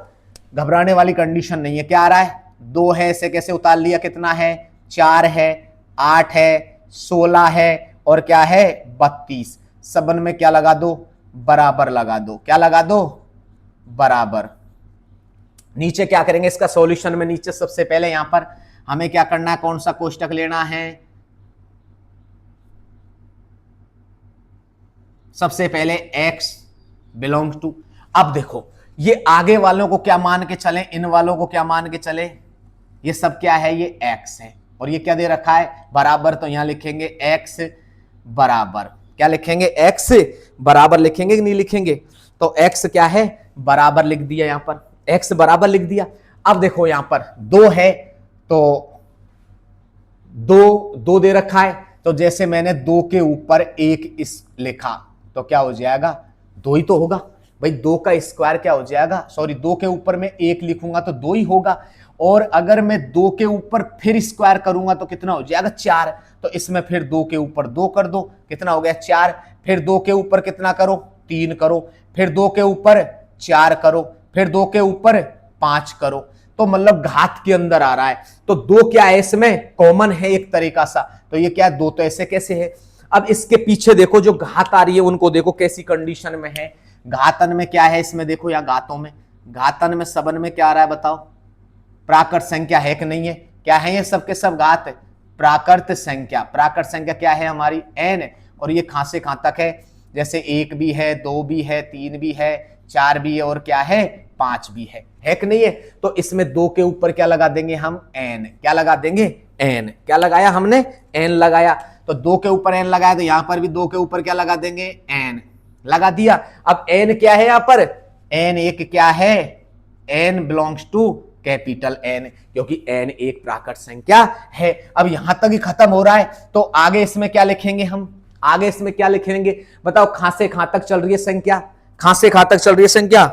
घबराने वाली कंडीशन नहीं है। क्या आ रहा है, 2 है, इसे कैसे उतार लिया, कितना है, 4 है, 8 है, 16 है, और क्या है, 32। सबन में क्या लगा दो, बराबर लगा दो। क्या लगा दो, बराबर। नीचे क्या करेंगे, इसका सॉल्यूशन में नीचे सबसे पहले यहां पर हमें क्या करना है, कौन सा कोष्टक लेना है, सबसे पहले x बिलोंग्स टू। अब देखो ये आगे वालों को क्या मान के चले, इन वालों को क्या मान के चले, ये सब क्या है, ये x है और ये क्या दे रखा है, बराबर। तो यहां लिखेंगे x बराबर, क्या लिखेंगे, x बराबर लिखेंगे कि नहीं लिखेंगे, तो x क्या है, बराबर लिख दिया, यहां पर x बराबर लिख दिया। अब देखो यहां पर 2 है तो 2 दे रखा है, तो जैसे मैंने 2 के ऊपर 1 इस लिखा तो क्या हो जाएगा, 2 ही तो होगा भाई, 2 का स्क्वायर क्या हो जाएगा, सॉरी 2 के ऊपर मैं 1 लिखूंगा तो 2 ही होगा, और अगर मैं 2 के ऊपर फिर स्क्वायर करूंगा तो कितना हो जाएगा, 4। तो इसमें फिर 2 के ऊपर 2 कर दो, कितना हो गया 4, फिर 2 के ऊपर कितना करो, 3 करो, फिर 2 के ऊपर 4 करो, फिर 2 के ऊपर 5 करो, तो मतलब घात के अंदर आ रहा है। तो 2 क्या है, इसमें कॉमन है एक तरीका सा, तो ये क्या है 2, तो ऐसे कैसे है। अब इसके पीछे देखो जो घात आ रही है उनको देखो कैसी कंडीशन में है, घातन में क्या है, इसमें देखो या घातों में, घातन में सबन में क्या आ रहा है बताओ, प्राकृत संख्या है कि नहीं है, क्या है ये सब के सब घात है, प्राकृत संख्या। प्राकृत संख्या क्या है हमारी n, और ये कहां से कहां तक है, जैसे 1 भी है, 2 भी है, 3 भी है, 4 भी है और क्या है 5 भी है कि नहीं है। तो इसमें 2 के ऊपर क्या लगा देंगे हम, n, क्या लगा देंगे, n, क्या लगाया हमने, n लगाया, तो 2 के ऊपर n लगाया, तो यहां पर भी 2 के ऊपर क्या लगा देंगे, n लगा दिया। अब n क्या है यहां पर, n एक क्या है, n belongs to capital N, क्योंकि n एक प्राकृत संख्या है। अब यहां तक ही खत्म हो रहा है, तो आगे इसमें क्या लिखेंगे हम, आगे इसमें क्या लिखेंगे बताओ, कहां से कहां तक चल रही है संख्या, कहां से कहां तक चल रही है संख्या,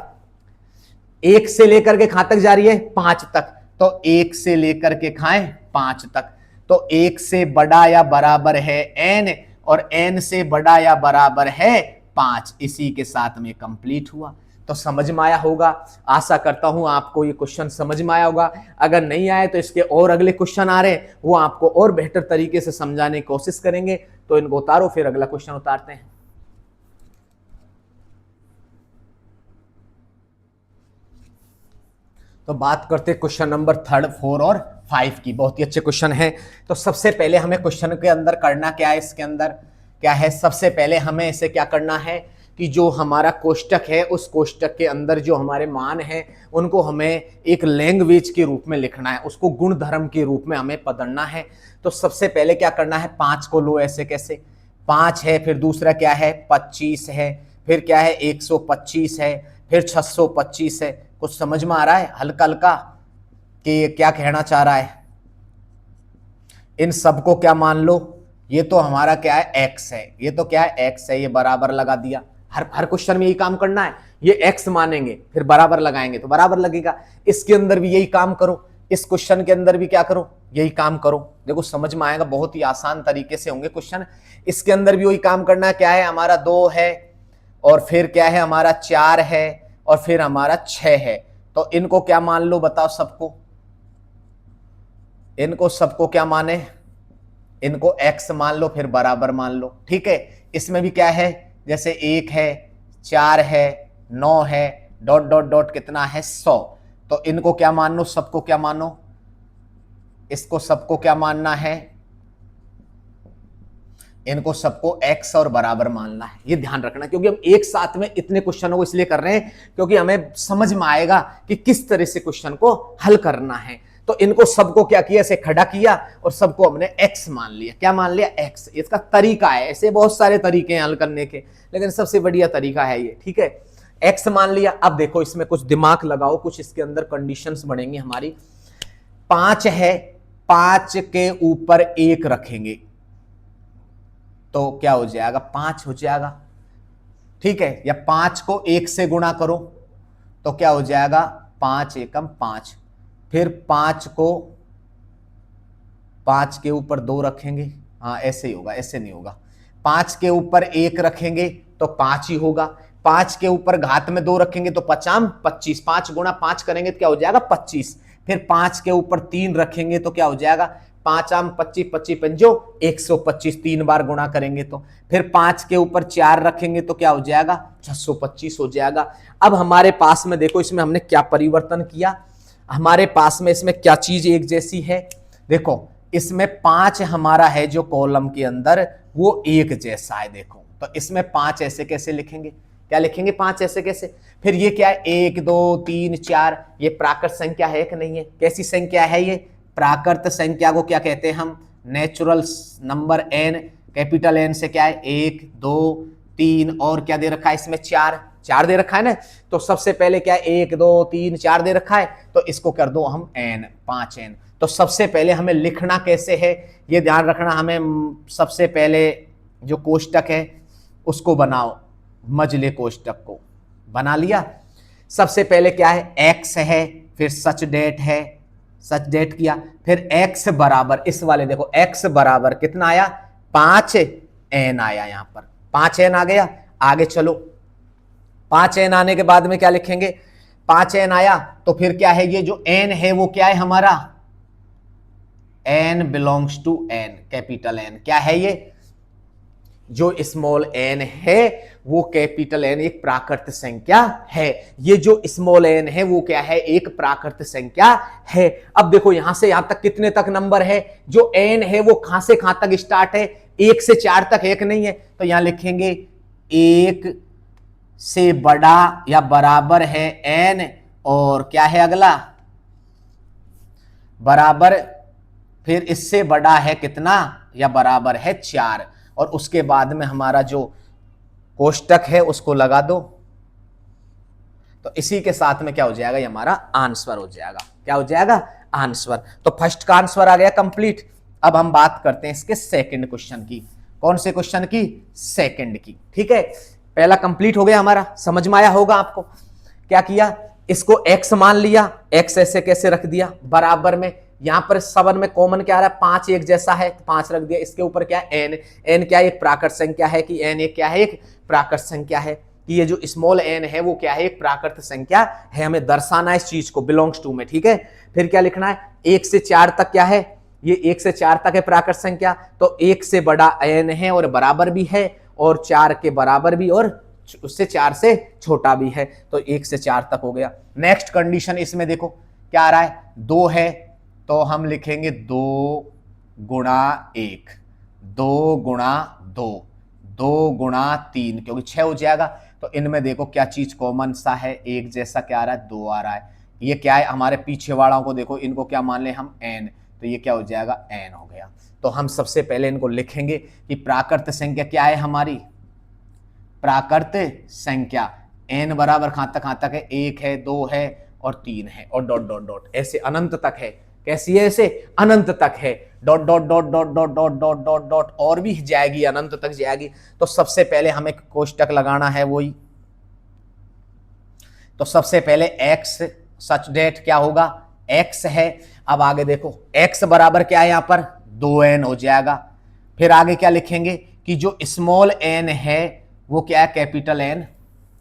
1 से लेकर के कहां तक जा रही है, 5 तक, तो 1 से लेकर के खाएं 5 तक, तो 1 से बड़ा या बराबर है n, और n से बड़ा या बराबर है 5, इसी के साथ में कंप्लीट हुआ। तो समझ में आया होगा, आशा करता हूं आपको ये क्वेश्चन समझ में आया होगा। अगर नहीं आए तो इसके और अगले क्वेश्चन आ रहे हैं, वो आपको और बेहतर तरीके से समझाने की कोशिश करेंगे, तो इनको उतारो, फिर अगला क्वेश्चन उतारते हैं। तो बात करते हैं क्वेश्चन नंबर 3, 4 और 5 की, बहुत ही अच्छे क्वेश्चन है। तो सबसे पहले हमें क्वेश्चन के अंदर करना क्या है, इसके अंदर क्या है, सबसे पहले हमें इसे क्या करना है कि जो हमारा कोष्टक है उस कोष्टक के अंदर जो हमारे मान हैं उनको हमें एक लैंग्वेज के रूप में लिखना है, उसको गुणधर्म के रूप में हमें पढ़ना है। तो सबसे पहले क्या करना है, 5 को लो, ऐसे कैसे, 5 है, फिर दूसरा क्या है 25 है, फिर क्या है 125 है, फिर 625 है। कुछ समझ में आ रहा है हल्का हल्का कि क्या कहना चाह रहा है, इन सबको क्या मान लो, ये तो हमारा क्या है x है, ये तो क्या है x है, ये बराबर लगा दिया। हर क्वेश्चन में यही काम करना है, ये x मानेंगे फिर बराबर लगाएंगे तो बराबर लगेगा। इसके अंदर भी यही काम करो, इस क्वेश्चन के अंदर भी क्या करो, यही काम करो। देखो समझ में आएगा, बहुत ही आसान तरीके से होंगे क्वेश्चन। इसके अंदर भी वही काम करना है, क्या है हमारा 2 है, और फिर क्या है हमारा 4 है, और फिर हमारा 6 है। तो इनको क्या मान लो बताओ सबको, इनको सबको क्या माने, इनको x मान लो फिर बराबर मान लो, ठीक है। इसमें भी क्या है, जैसे 1 है, 4 है, 9 है, डॉट डॉट डॉट कितना है 100। तो इनको क्या मान लो, सबको क्या मानो, इसको सबको क्या मानना है, इनको सबको x और बराबर मानना है। ये ध्यान रखना, क्योंकि हम एक साथ में इतने क्वेश्चनों को इसलिए कर रहे हैं क्योंकि हमें समझ में आएगा कि किस तरह से क्वेश्चन को हल करना है। तो इनको सबको क्या किया, ऐसे खड़ा किया और सबको हमने x मान लिया। क्या मान लिया, x। इसका तरीका है, ऐसे बहुत सारे तरीके हैं हल करने के, लेकिन सबसे बढ़िया तरीका है ये, ठीक है। x मान लिया। अब देखो इसमें कुछ दिमाग लगाओ, कुछ इसके अंदर कंडीशंस बनेंगी हमारी। 5 है, 5 के ऊपर 1 रखेंगे तो क्या हो जाएगा, 5 हो जाएगा, ठीक है। या 5 को 1 से गुणा करो तो क्या हो जाएगा, 5 एकम 5। फिर 5 को 5 के ऊपर 2 रखेंगे, हाँ ऐसे ही होगा, ऐसे नहीं होगा। 5 के ऊपर 1 रखेंगे तो 5 ही होगा। 5 के ऊपर घात में 2 रखेंगे तो 5 25, 5 गुणा 5 करेंगे तो क्या हो जाएगा 25। फिर 5 के ऊपर 3 रखेंगे तो क्या हो जाएगा, 5 25, 25 पंजो 125, 3 बार गुणा करेंगे तो। फिर 5 के ऊपर 4 रखेंगे तो क्या हो जाएगा, 625 हो जाएगा। अब हमारे पास में देखो इसमें हमने क्या परिवर्तन किया, हमारे पास में इसमें क्या चीज एक जैसी है, देखो इसमें 5 हमारा है जो कॉलम के अंदर वो एक जैसा है। देखो तो इसमें 5 ऐसे कैसे लिखेंगे, क्या लिखेंगे 5 ऐसे कैसे। फिर ये क्या है 1 2 3 4, ये प्राकृत संख्या है कि नहीं है, कैसी संख्या है ये, प्राकृत संख्या को क्या कहते हैं हम, natural number n, capital N से क्या है 1 2 3 और क्या दे रखा है इसमें 4 दे रखा है ना। तो सबसे पहले क्या है 1 2 3 4 दे रखा है, तो इसको कर दो हम n 5n। तो सबसे पहले हमें लिखना कैसे है ये ध्यान रखना, हमें सबसे पहले जो कोष्टक है उसको बनाओ, मजले कोष्टक को बना लिया। सबसे पहले क्या है x है, फिर सच डेट है, सच डेट किया, फिर x बराबर इस वाले देखो x बराबर कितना आया 5n आया, यहां पर 5n आ गया। आगे चलो 5n आने के बाद में क्या लिखेंगे, 5n आया तो फिर क्या है ये जो n है वो क्या है हमारा, n belongs to n, capital N क्या है ये, जो स्मॉल n है वो कैपिटल N एक प्राकृत संख्या है। ये जो स्मॉल n है वो क्या है, एक प्राकृत संख्या है। अब देखो यहां से यहां तक कितने तक नंबर है, जो n है वो कहां से कहां तक स्टार्ट है, 1 से 4 तक, एक नहीं है तो यहां लिखेंगे 1 से बड़ा या बराबर है n, और क्या है अगला बराबर, फिर इससे बड़ा है कितना या बराबर है 4, और उसके बाद में हमारा जो कोष्टक है उसको लगा दो। तो इसी के साथ में क्या हो जाएगा, ये हमारा आंसर हो जाएगा, क्या हो जाएगा आंसर। तो फर्स्ट का आंसर आ गया कंप्लीट। अब हम बात करते हैं इसके सेकंड क्वेश्चन की, कौन से क्वेश्चन की, सेकंड की। ठीक है, पहला कंप्लीट हो गया हमारा, समझ में आया होगा आपको। क्या किया, इसको x मान लिया, x ऐसे कैसे रख दिया बराबर में, यहां पर 7 में कॉमन क्या आ रहा है 5 एक जैसा है, 5 रख दिया। इसके ऊपर क्या है n क्या है, एक प्राकृत संख्या है कि n एक क्या है, एक प्राकृत संख्या है कि ये जो स्मॉल n है वो क्या है, एक प्राकृत संख्या है। हमें दर्शाना है इस चीज को बिलोंग्स टू में। ठीक है, फिर क्या लिखना है, 1 से 4 तक क्या है, ये 1 से 4 तक है प्राकृत संख्या, तो 1 से बड़ा n है और बराबर भी है, और 4 के बराबर भी और उससे 4 से छोटा भी है, तो 1 से 4 तक हो गया। नेक्स्ट कंडीशन इसमें देखो क्या आ रहा है, 2 है तो हम लिखेंगे 2 गुणा 1, 2 गुणा 2, 2 गुणा 3, क्योंकि 6 हो जाएगा। तो इनमें देखो क्या चीज कॉमन सा है, एक जैसा क्या आ रहा है 2 आ रहा है। ये क्या है हमारे पीछे वालों को देखो, इनको क्या मान ले हम n, तो ये क्या हो जाएगा n हो गया। तो हम सबसे पहले इनको लिखेंगे कि प्राकृत संख्या क्या है हमारी, प्राकृत संख्या n बराबर कहां तक है, 1 है 2 है और 3 है और डॉट डॉट डॉट ऐसे अनंत तक है। कैसी है, ऐसे अनंत तक है, dot dot dot dot dot dot dot dot dot और भी जाएगी, अनंत तक जाएगी। तो सबसे पहले हमें कोष्टक लगाना है वही, तो सबसे पहले x सच डेट क्या होगा, x है। अब आगे देखो x बराबर क्या है, यहां पर 2n हो जाएगा। फिर आगे क्या लिखेंगे कि जो स्मॉल n है वो क्या है, कैपिटल N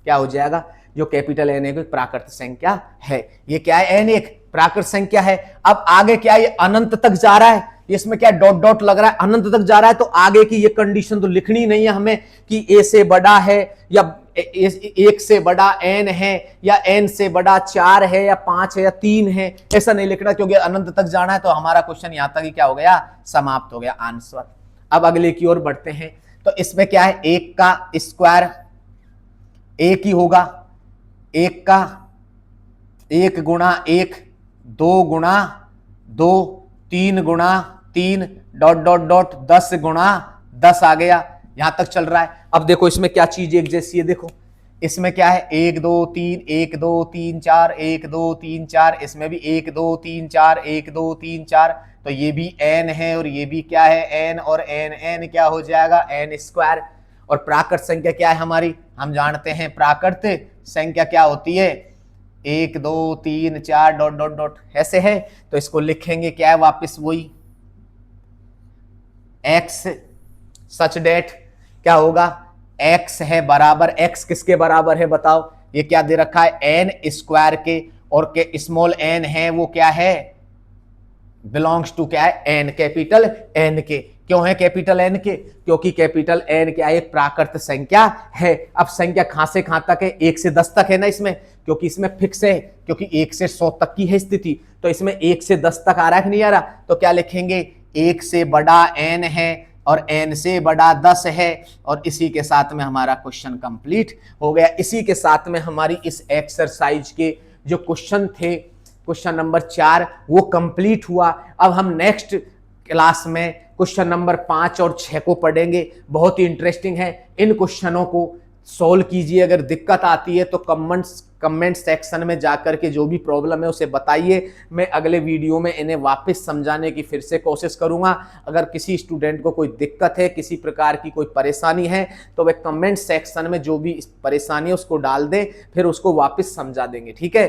क्या हो जाएगा, जो कैपिटल N एक प्राकृत संख्या है। ये क्या है, n एक प्राकृत संख्या है। अब आगे क्या है, ये अनंत तक जा रहा है, इसमें क्या डॉट डॉट लग रहा है, अनंत तक जा रहा है। तो आगे की ये कंडीशन तो लिखनी नहीं है हमें कि a से बड़ा है या 1 से बड़ा n है या n से बड़ा 4 है या 5 है या 3 है, ऐसा नहीं लिखना, क्योंकि अनंत तक जाना है। तो हमारा क्वेश्चन यहां तक ही क्या हो गया, समाप्त हो गया आंसर। अब अगले की ओर बढ़ते हैं। तो इसमें क्या है, 1 का स्क्वायर 1 ही होगा, 1 का 1 गुणा 1, 2 गुणा 2, 3 गुणा 3, डॉट डॉट डॉट 10 गुणा 10 आ गया, यहां तक चल रहा है। अब देखो इसमें क्या चीज एक जैसी है, देखो इसमें क्या है 1 2 3 1 2 3 4 1 2 3 4, इसमें भी 1 2 3 4 1 2 3 4, तो ये भी n है और ये भी क्या है n, और n क्या हो जाएगा n स्क्वायर। और प्राकृत संख्या क्या है हमारी, हम जानते हैं प्राकृत संख्या क्या होती है, 1 2 3 4 डॉट डॉट डॉट ऐसे है। तो इसको लिखेंगे क्या है, वापस वही x सच डेट क्या होगा, x है बराबर, x किसके बराबर है बताओ, ये क्या दे रखा है n स्क्वायर के, और के स्मॉल n है वो क्या है, बिलोंग्स टू क्या है n, कैपिटल N के। क्यों है कैपिटल एन के? क्योंकि कैपिटल एन क्या है? एक प्राकृत संख्या है। अब संख्या कहां से कहां तक है? 1 से 10 तक है ना इसमें, क्योंकि इसमें फिक्स है, क्योंकि 1 से 100 तक की है स्थिति, तो इसमें 1 से 10 तक आ रहा है कि नहीं आ रहा? तो क्या लिखेंगे? 1 से बड़ा एन है और एन से बड़ा 10 है, और इसी के साथ में हमारा क्वेश्चन कंप्लीट हो गया। इसी के साथ में हमारी इस एक्सरसाइज के जो क्वेश्चन थे, क्वेश्चन नंबर 4 वो कंप्लीट हुआ। अब हम नेक्स्ट क्लास में क्वेश्चन नंबर 5 और 6 को पढ़ेंगे, बहुत ही इंटरेस्टिंग है। इन क्वेश्चनों को सॉल्व कीजिए। अगर दिक्कत आती है तो कमेंट सेक्शन में जाकर के जो भी प्रॉब्लम है उसे बताइए। मैं अगले वीडियो में इन्हें वापस समझाने की फिर से कोशिश करूंगा। अगर किसी स्टूडेंट को कोई दिक्कत है, किसी प्रकार की कोई परेशानी है, तो वह कमेंट सेक्शन में जो भी परेशानी है उसको डाल दे, फिर उसको वापस समझा देंगे। ठीक है।